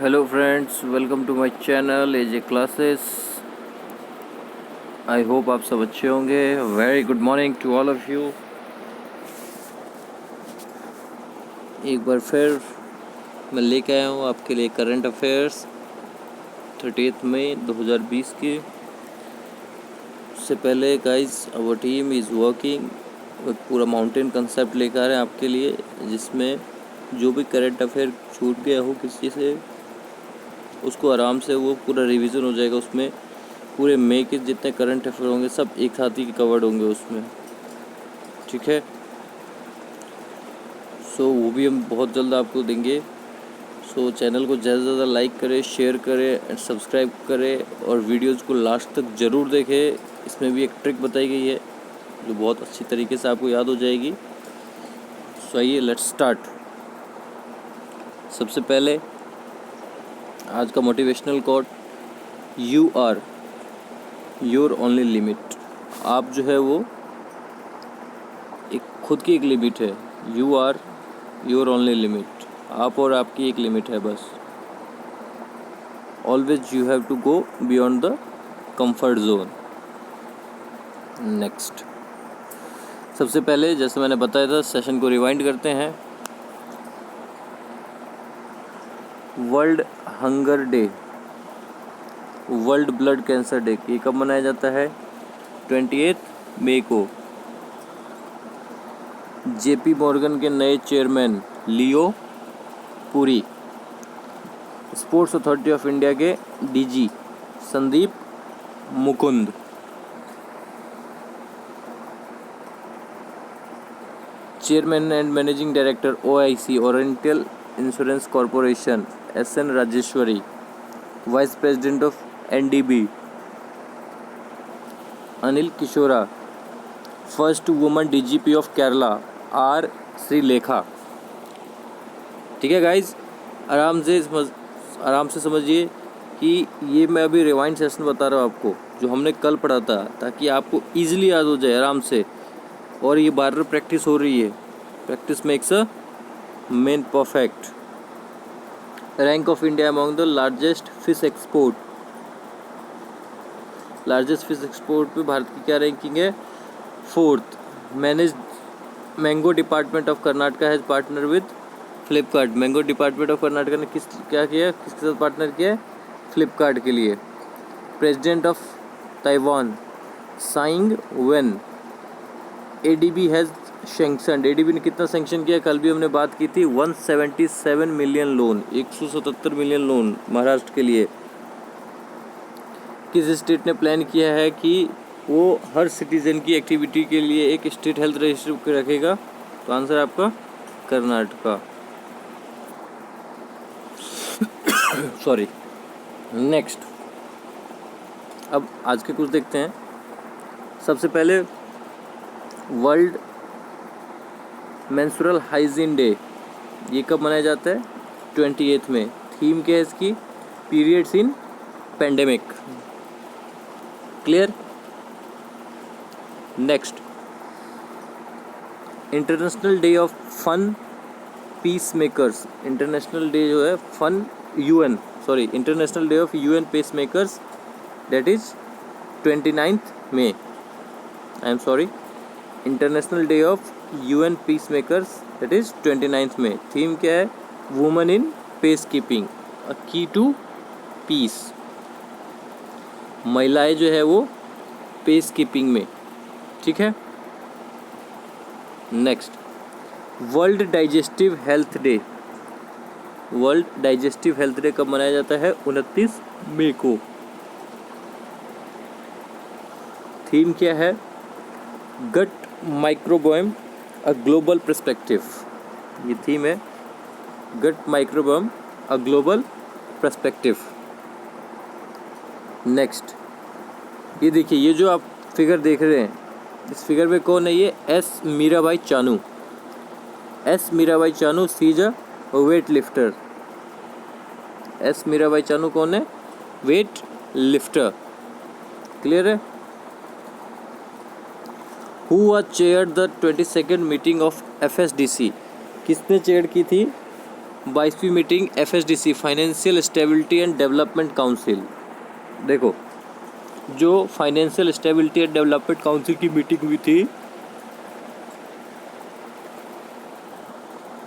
Hello friends, welcome to my channel AJ classes. I hope आप सब अच्छे होंगे। Very good morning to all of you. एक बार फिर मैं लेके आया हूँ आपके लिए करंट अफेयर्स 30 मई 2020 की। उससे पहले guys, our team is working, पूरा माउंटेन कंसेप्ट लेकर आ रहे हैं आपके लिए, जिसमें जो भी करंट अफेयर छूट गया हो किसी से, उसको आराम से वो पूरा रिवीजन हो जाएगा। उसमें पूरे मई के जितने करंट अफेयर होंगे सब एक साथ ही कवर्ड होंगे उसमें, ठीक है। सो वो भी हम बहुत जल्द आपको देंगे। सो चैनल को ज़्यादा से ज़्यादा लाइक करें, शेयर करें एंड सब्सक्राइब करें, और वीडियोज़ को लास्ट तक ज़रूर देखें। इसमें भी एक ट्रिक बताई गई है जो बहुत अच्छी तरीके से आपको याद हो जाएगी। सो आइए लेट्स स्टार्ट। सबसे पहले आज का motivational quote, you are your only limit. आप जो है वो एक खुद की एक लिमिट है। You are your only limit. आप और आपकी एक लिमिट है बस। Always you have to go beyond the comfort zone. Next, सबसे पहले जैसे मैंने बताया था, सेशन को रिवाइंड करते हैं। World hunger day, world blood cancer day, ये कब मनाया जाता है? 28 मई को। जेपी मॉर्गन के नए chairman Leo Puri. Sports authority of India के DG Sandeep Mukund. Chairman and managing director OIC Oriental Insurance Corporation SN Rajeshwari. Vice president of NDB Anil Kishora. First woman DGP of Kerala R Sreelekha. ठीक है गाइज, आराम से समझिए कि ये मैं अभी रिवाइंड सेशन बता रहा हूँ आपको, जो हमने कल पढ़ा था, ताकि आपको इजीली याद हो जाए आराम से। और ये बार बार प्रैक्टिस हो रही है। Practice makes a man perfect. Rank of India among the largest fish export. Largest fish export पे भारत की क्या रैंकिंग है? 4th। Manage mango department of Karnataka has partner with Flipkart. Mango department of Karnataka ने क्या किया, किसके साथ पार्टनर किया है? फ्लिपकार्ट के लिए। President of Taiwan saying when. ADB has sanctioned. ADB ने कितना सैंक्शन किया? कल भी हमने बात की थी। 177 million loan, 177 million loan Maharashtra के लिए। किस स्टेट ने प्लान किया है कि वो हर सिटीजन की एक्टिविटी के लिए एक स्टेट हेल्थ रजिस्टर रखेगा? तो आंसर आपका कर्नाटका। सॉरी। नेक्स्ट, अब आज के कुछ देखते हैं। सबसे पहले वर्ल्ड मेंस्ट्रुअल हाइजीन डे, ये कब मनाया जाता है? 28 में। थीम क्या है इसकी? Periods in pandemic. Clear? Next, international day of fun peace makers. International day जो है fun international day of UN peace makers, that is 29 May. I am sorry, international day of UN peace makers, that is 29 May. Theme क्या है? Women in peace keeping, a key to piece. महिलाएं जो है वो peace keeping में, ठीक है। Next, world digestive health day. World digestive health day कब मनाया जाता है? 29 मई को। थीम क्या है? Gut microbiome, a global perspective. ये थीम है, gut microbiome, a global perspective. Next, ये देखिए, ये जो आप फिगर देख रहे हैं, इस फिगर में कौन है? ये S Mirabai Chanu. S Mirabai Chanu she is a weightlifter. S Mirabai Chanu कौन है? Weightlifter. क्लियर है? Who was chair the 22nd meeting of FSDC. किसने चेयर की थी 22वीं meeting FSDC financial stability and development council. देखो, जो financial stability and development council की मीटिंग हुई थी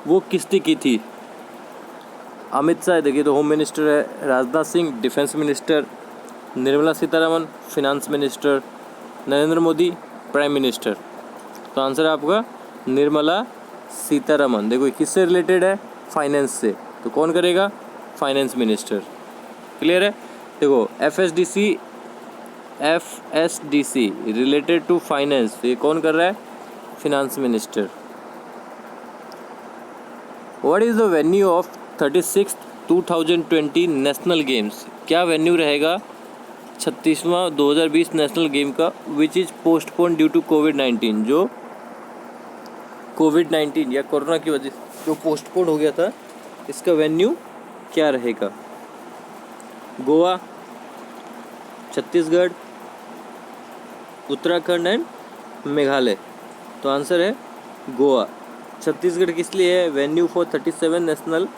वो किसने की थी? अमित शाह देखिए तो होम मिनिस्टर है, Rajnath Singh defence minister, Nirmala Sitharaman finance minister, Narendra Modi prime minister. तो आंसर है आपका निर्मला सीतारमन। देखो किससे रिलेटेड है? फाइनेंस से, तो कौन करेगा? Finance minister. क्लियर है? देखो FSDC रिलेटेड टू फाइनेंस, ये कौन कर रहा है? Finance minister. What is the venue of 36th 2020 national games? क्या वेन्यू रहेगा 36वां 2020 नेशनल गेम का? Which is postpone due to कोविड-19, जो कोविड-19 या कोरोना की वजह से जो पोस्टपोन हो गया था, इसका वेन्यू क्या रहेगा? गोवा, छत्तीसगढ़, उत्तराखंड एंड मेघालय। तो आंसर है गोवा। छत्तीसगढ़ किस लिए है? वेन्यू फॉर 37 नेशनल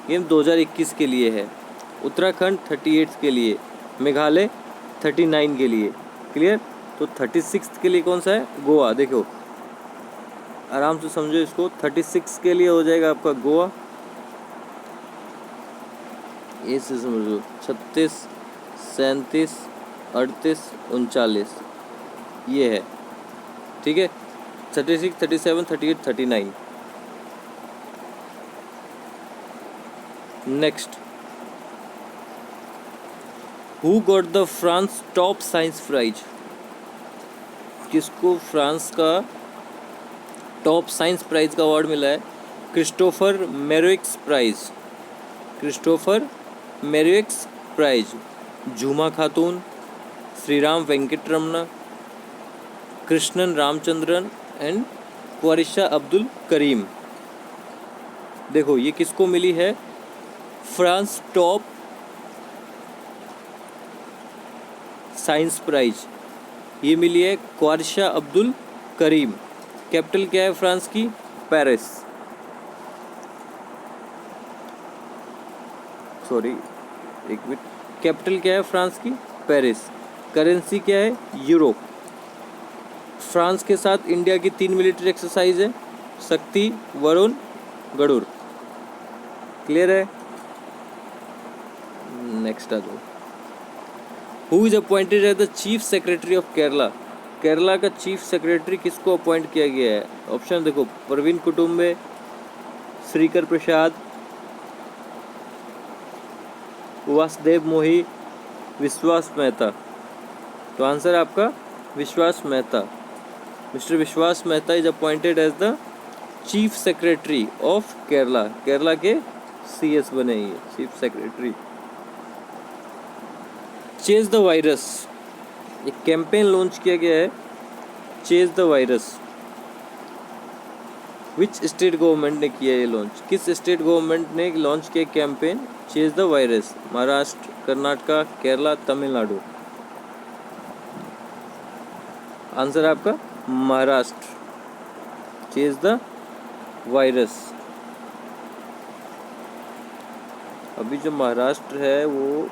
गेम 2021 के लिए है। उत्तराखंड 38 के लिए, मेघालय 39 के लिए। क्लियर? तो 36 के लिए कौन सा है? गोवा। देखो आराम से समझो इसको, 36 के लिए हो जाएगा आपका गोवा। ये से समझो 36, 37, 38, 39 ये है। ठीक है, 36, 37, 38, 39। Next, who got the France top science prize? किसको फ्रांस का टॉप साइंस प्राइज का अवार्ड मिला है? Christophe Merieux prize. Christophe Merieux prize. Jhuma Khatun, Sriram Venkataramana, Krishnan Ramachandran and Quarraisha Abdool Karim. देखो ये किसको मिली है? फ्रांस टॉप साइंस प्राइज ये मिली है क्वारिशा अब्दुल करीम। कैपिटल क्या है फ्रांस की? पेरिस। सॉरी एक मिनट, कैपिटल क्या है फ्रांस की? पेरिस। करेंसी क्या है? यूरो। फ्रांस के साथ इंडिया की 3 मिलिट्री एक्सरसाइज है, शक्ति, वरुण, गरुड़। क्लियर है? नेक्स्ट आ जाओ। Who is appointed as the chief secretary of Kerala? Kerala का चीफ सेक्रेटरी किसको अपॉइंट किया गया है? ऑप्शन देखो, प्रवीण कुटुम्बे, श्रीकर प्रसाद, वासुदेव मोही, विश्वास मेहता। तो आंसर है आपका विश्वास Mehta. Mister Vishwas Mehta is appointed as the chief secretary of Kerala. Kerala के CS बने ये chief secretary. Chase the virus, एक कैंपेन लॉन्च किया गया है, chase the virus. Which state government ने किया ये लॉन्च? किस स्टेट गवर्नमेंट ने लॉन्च किया campaign chase the virus? Maharashtra, Karnataka, Kerala, Tamil Nadu. Answer है आपका महाराष्ट्र, चेज द वायरस। अभी जो महाराष्ट्र है वो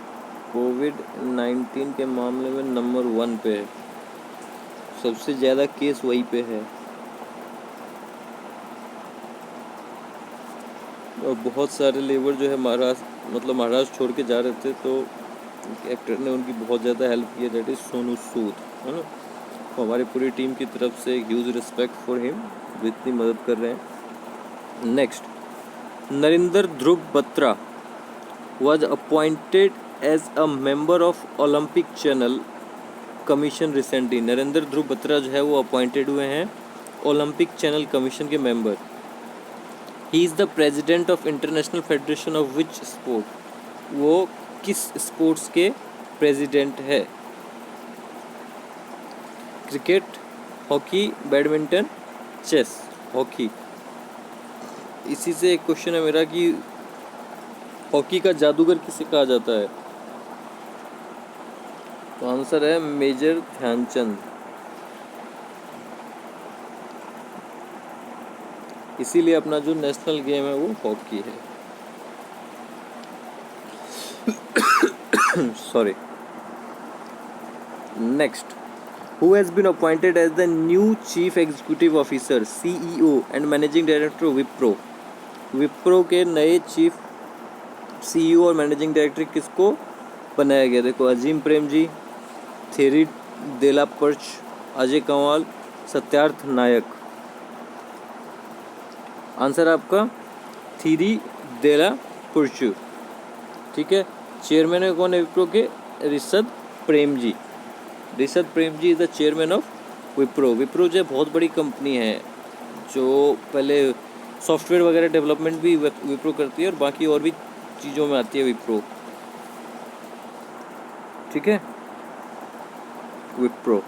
कोविड-19 के मामले में नंबर 1 पे है, सबसे ज़्यादा केस वहीं पे है। और बहुत सारे लेबर जो है महाराष्ट्र छोड़ के जा रहे थे, तो एक्टर ने उनकी बहुत ज़्यादा हेल्प की है, दैट इज़ सोनू सूद, है ना। तो हमारी पूरी टीम की तरफ से ह्यूज रिस्पेक्ट फॉर हिम, वो इतनी मदद कर रहे हैं। Next, Narendra Dhruv Batra was appointed as a member of Olympic Channel Commission recently। Narendra Dhruv Batra जो है वो अपॉइंटेड हुए हैं ओलंपिक चैनल कमीशन के member. He is the president of International Federation of which sport? वो किस स्पोर्ट्स के प्रेसिडेंट है? Cricket, hockey, badminton, chess. Hockey. इसी से एक क्वेश्चन है मेरा कि हॉकी का जादूगर किसे कहा जाता है? तो आंसर है मेजर ध्यानचंद। इसीलिए अपना जो नेशनल गेम है वो हॉकी है। sorry. Next, who has been appointed as the new chief executive officer, CEO and managing director Wipro? Wipro के नए चीफ CEO और मैनेजिंग डायरेक्टर किसको बनाया गया? देखो, अजीम प्रेमजी, थेरी देलापर्च, अजय कंवाल, सत्यार्थ नायक। आंसर आपका थीरी देलापर्च। ठीक है। चेयरमैन है कौन है विप्रो के? Rishabh Premji. Rishabh Premji is the chairman of Wipro. Wipro जो बहुत बड़ी कंपनी है, जो पहले सॉफ्टवेयर वगैरह डेवलपमेंट भी विप्रो करती है और बाकी और भी चीज़ों में आती है विप्रो। ठीक है, Wipro.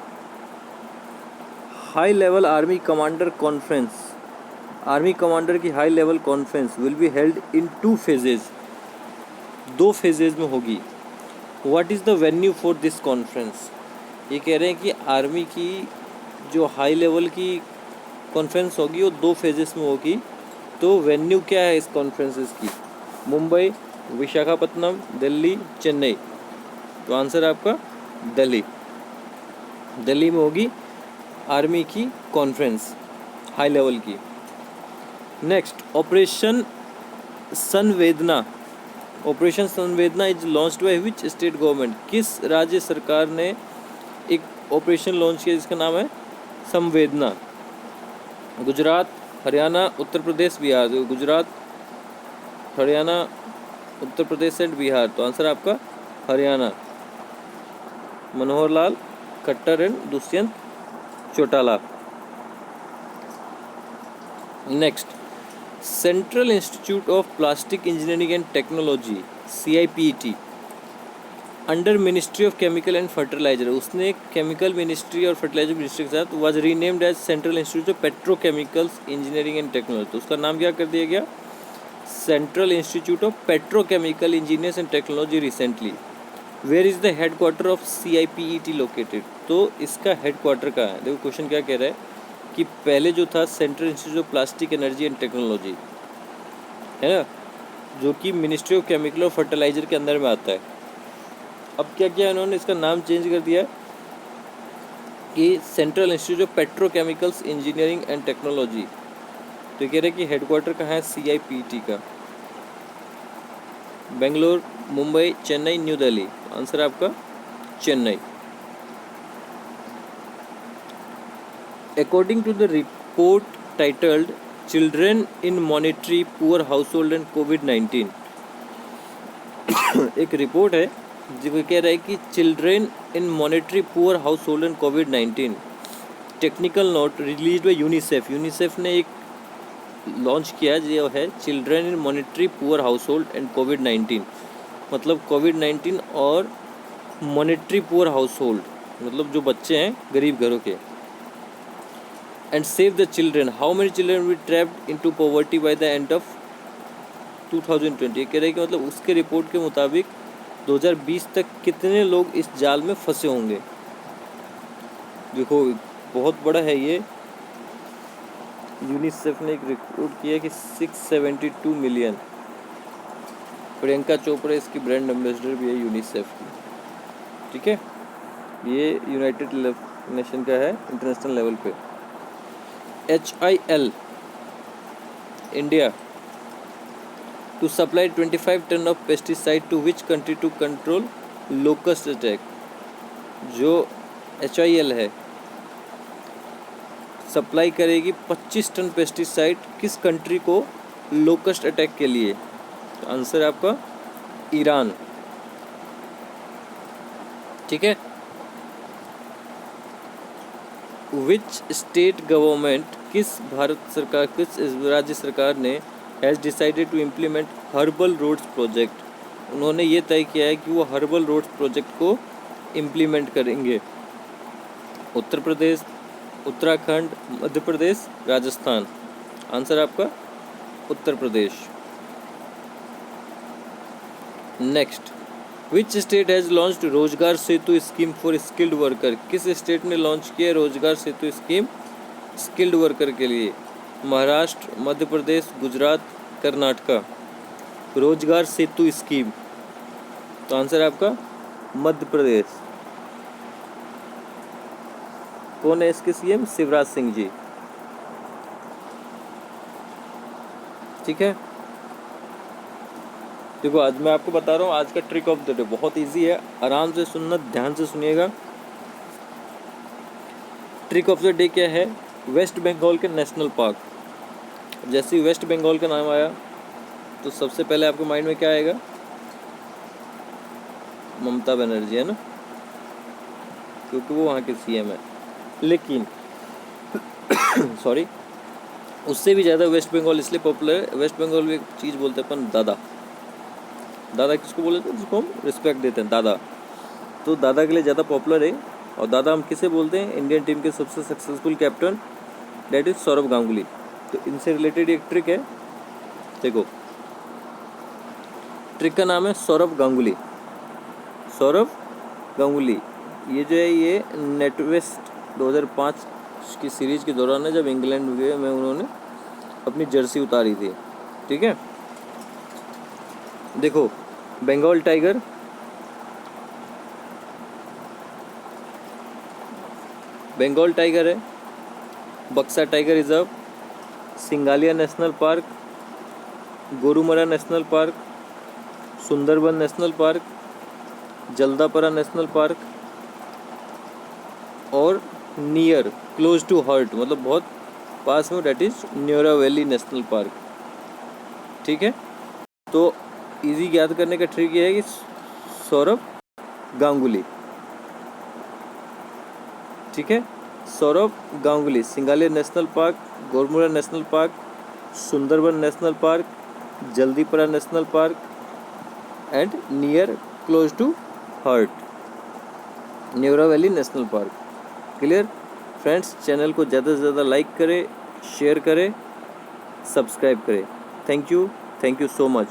High level army commander conference, army commander की high level conference will be held in 2 phases, 2 phases में होगी। What is the venue for this conference? ये कह रहे हैं कि आर्मी की जो हाई लेवल की कॉन्फ्रेंस होगी वो 2 phases में होगी। तो वेन्यू क्या है इस कॉन्फ्रेंसेस की? मुंबई, विशाखापट्टनम, दिल्ली, चेन्नई। तो आंसर आपका दिल्ली। दिल्ली में होगी आर्मी की कॉन्फ्रेंस हाई लेवल की। नेक्स्ट, ऑपरेशन संवेदना। ऑपरेशन संवेदना is launched by which state government? किस राज्य सरकार ने एक ऑपरेशन लॉन्च किया जिसका नाम है संवेदना? गुजरात, हरियाणा, उत्तर प्रदेश, बिहार। गुजरात, हरियाणा, उत्तर प्रदेश एंड बिहार। तो आंसर आपका Haryana. Manohar Lal Khattar and Dushyant Chautala. Next, central institute of plastic engineering and technology, CIPET, under ministry of chemical and fertiliser. उसने केमिकल मिनिस्ट्री और फर्टिलाइजर मिनिस्ट्री के साथ was renamed as central institute of petrochemicals engineering and technology. तो उसका नाम क्या कर दिया गया? Central institute of petrochemical engineers and technology recently. Where is the head quarter of CIPET located? तो इसका हेड क्वार्टर कहाँ है? देखो क्वेश्चन क्या कह रहा है कि पहले जो था central institute of plastic energy and technology है ना, जो कि मिनिस्ट्री ऑफ केमिकल और फर्टिलाइजर के अंदर में आता है। अब क्या किया इन्होंने? इसका नाम चेंज कर दिया कि central institute of petrochemicals engineering and technology. तो कह रहे हैं कि हेडक्वार्टर कहाँ है CIPET का? बेंगलोर, मुंबई, चेन्नई, न्यू दिल्ली। आंसर आपका Chennai. According to the report titled Children in Monetary Poor Household and COVID-19, एक रिपोर्ट है जो कह रहा है कि children in monetary poor house hold and COVID-19। Technical note release by UNICEF. UNICEF ने एक लॉन्च किया जो है children in monetary poor house hold and COVID-19। मतलब COVID-19 और मॉनेटरी पुअर हाउस होल्ड, मतलब जो बच्चे हैं गरीब घरों के। And save the children, how many children we trapped into poverty by the end of 2020। ये कह रहे हैं कि मतलब उसके रिपोर्ट के मुताबिक 2020 तक कितने लोग इस जाल में फंसे होंगे। देखो बहुत बड़ा है ये। यूनिसेफ ने एक रिपोर्ट किया कि 672 मिलियन। प्रियंका चोपड़ा इसकी ब्रांड एम्बेसडर भी है यूनिसेफ की। ठीक है, ये यूनाइटेड नेशन का है इंटरनेशनल लेवल पे। HIL India to supply 25 ton of pesticide to which country to control locust attack. जो HIL है सप्लाई करेगी 25 टन पेस्टिसाइड किस कंट्री को? लोकस्ट अटैक के लिए। तो आंसर आपका ईरान। ठीक है। विच स्टेट गवर्नमेंट, किस भारत सरकार, किस राज्य सरकार ने has decided to implement herbal roads project? उन्होंने ये तय किया है कि वो हर्बल रोड्स प्रोजेक्ट को इम्प्लीमेंट करेंगे। उत्तर प्रदेश, उत्तराखंड, मध्य प्रदेश, राजस्थान। आंसर आपका Uttar Pradesh. Next, which state has launched Rozgar Setu scheme for skilled worker? किस स्टेट ने लॉन्च किया Rozgar Setu scheme skilled worker के लिए? महाराष्ट्र, मध्य प्रदेश, गुजरात, कर्नाटका। रोजगार सेतु स्कीम तो आंसर है आपका मध्य प्रदेश। कौन है इसके सीएम? शिवराज सिंह जी। ठीक है, देखो आज मैं आपको बता रहा हूँ आज का ट्रिक ऑफ द डे बहुत इजी है, आराम से सुनना, ध्यान से सुनिएगा। ट्रिक ऑफ द डे क्या है? वेस्ट बंगाल के नेशनल पार्क। जैसे ही वेस्ट बंगाल का नाम आया तो सबसे पहले आपके माइंड में क्या आएगा? ममता बनर्जी, है ना, क्योंकि वो वहाँ के सीएम है। लेकिन सॉरी, उससे भी ज़्यादा वेस्ट बंगाल इसलिए पॉपुलर है, वेस्ट बंगाल में एक चीज़ बोलते हैं अपन, दादा। दादा किसको बोलते हैं? जिसको हम रिस्पेक्ट देते हैं, दादा। तो दादा के लिए ज़्यादा पॉपुलर है। और दादा हम किसे बोलते हैं? इंडियन टीम के सबसे successful captain, that is Sourav Ganguly. तो इनसे रिलेटेड एक ट्रिक है, देखो ट्रिक का नाम है सौरभ गांगुली। सौरभ गांगुली ये जो है ये नेटवेस्ट 2005 की सीरीज के दौरान है, जब इंग्लैंड में उन्होंने अपनी जर्सी उतारी थी। ठीक है, देखो बंगाल टाइगर, बंगाल टाइगर है, Buxa tiger reserve, Singalila national park, Gorumara national park, Sundarban national park, Jaldapara national park और नियर क्लोज टू हार्ट, मतलब बहुत पास में, that is Neora valley national park. ठीक है, तो इजी याद करने का ट्रिक ये है कि सौरभ गांगुली। ठीक है, Sourav Ganguly, Singalila national park, Gorumara national park, Sundarban national park, Jaldapara national park and near close to heart, Neora valley national park. Clear friends? Channel को ज़्यादा से ज़्यादा लाइक करें, शेयर करें, सब्सक्राइब करें। Thank you so much.